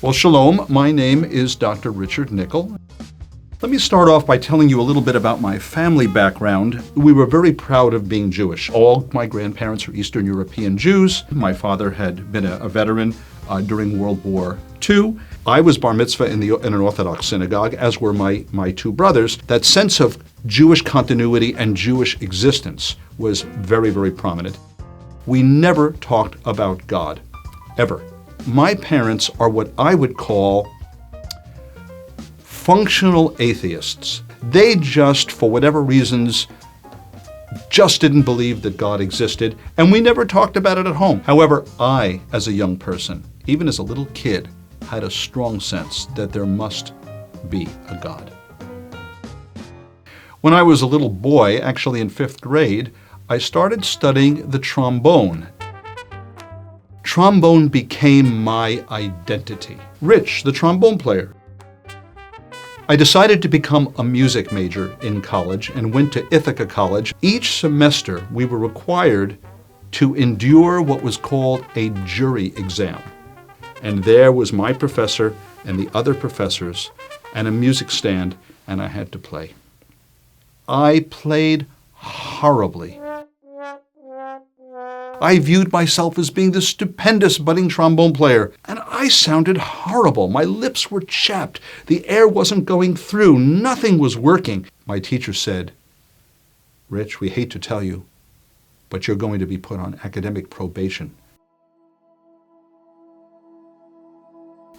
Well, shalom. My name is Dr. Richard Nickel. Let me start off by telling you a little bit about my family background. We were very proud of being Jewish. All my grandparents are Eastern European Jews. My father had been a veteran during World War II. I was bar mitzvah in an Orthodox synagogue, as were my two brothers. That sense of Jewish continuity and Jewish existence was very, very prominent. We never talked about God, ever. My parents are what I would call functional atheists. They just, for whatever reasons, just didn't believe that God existed, and we never talked about it at home. However, I, as a young person, even as a little kid, had a strong sense that there must be a God. When I was a little boy, actually in 5th grade, I started studying the trombone. Trombone became my identity. Rich, the trombone player. I decided to become a music major in college and went to Ithaca College. Each semester, we were required to endure what was called a jury exam. And there was my professor and the other professors and a music stand, and I had to play. I played horribly. I viewed myself as being this stupendous budding trombone player, and I sounded horrible. My lips were chapped. The air wasn't going through. Nothing was working. My teacher said, "Rich, we hate to tell you, but you're going to be put on academic probation."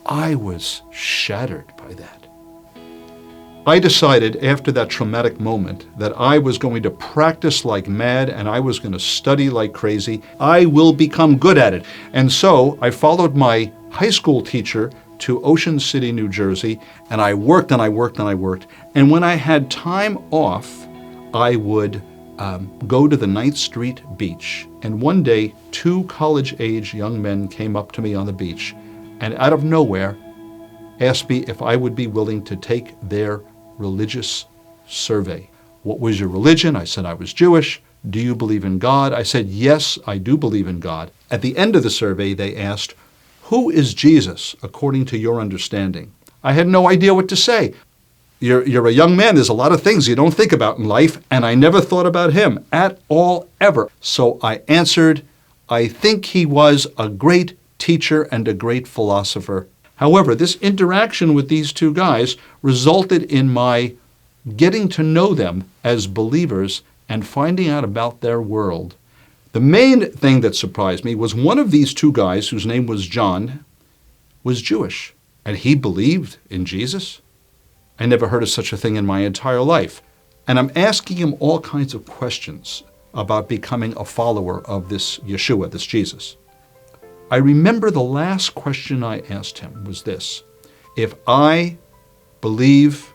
I was shattered by that. I decided after that traumatic moment that I was going to practice like mad and I was going to study like crazy. I will become good at it. And so I followed my high school teacher to Ocean City, New Jersey, and I worked and I worked and I worked. And when I had time off, I would go to the 9th Street beach. And one day, 2 college-age young men came up to me on the beach and out of nowhere asked me if I would be willing to take their religious survey. What was your religion? I said I was Jewish. Do you believe in God? I said, yes, I do believe in God. At the end of the survey, they asked, who is Jesus according to your understanding? I had no idea what to say. You're a young man. There's a lot of things you don't think about in life, and I never thought about him at all, ever. So I answered, I think he was a great teacher and a great philosopher. However, this interaction with these 2 guys resulted in my getting to know them as believers and finding out about their world. The main thing that surprised me was one of these 2 guys, whose name was John, was Jewish, and he believed in Jesus. I never heard of such a thing in my entire life. And I'm asking him all kinds of questions about becoming a follower of this Yeshua, this Jesus. I remember the last question I asked him was this: if I believe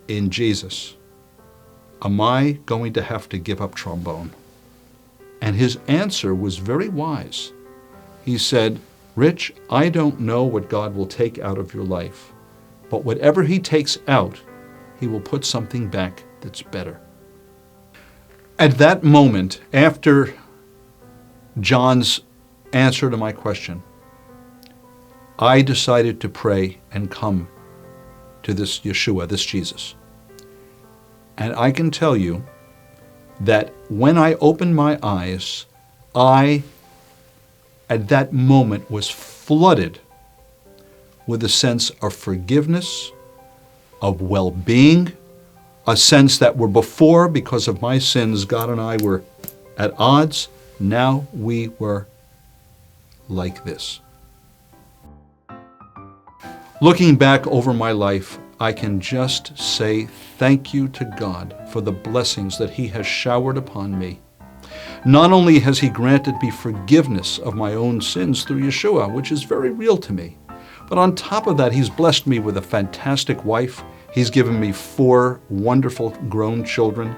in Jesus, am I going to have to give up trombone? And his answer was very wise. He said, Rich, I don't know what God will take out of your life, but whatever he takes out, he will put something back that's better. At that moment, after John's answer to my question, I decided to pray and come to this Yeshua, this Jesus. And I can tell you that when I opened my eyes, I, at that moment, was flooded with a sense of forgiveness, of well-being, a sense that were before, because of my sins, God and I were at odds. Now we were like this. Looking back over my life, I can just say thank you to God for the blessings that he has showered upon me. Not only has he granted me forgiveness of my own sins through Yeshua, which is very real to me, but on top of that, he's blessed me with a fantastic wife. He's given me 4 wonderful grown children.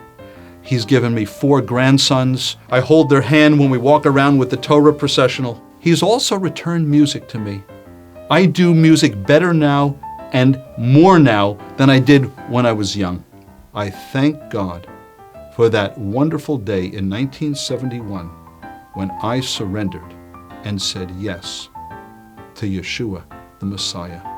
He's given me 4 grandsons. I hold their hand when we walk around with the Torah processional. He's also returned music to me. I do music better now and more now than I did when I was young. I thank God for that wonderful day in 1971 when I surrendered and said yes to Yeshua, the Messiah.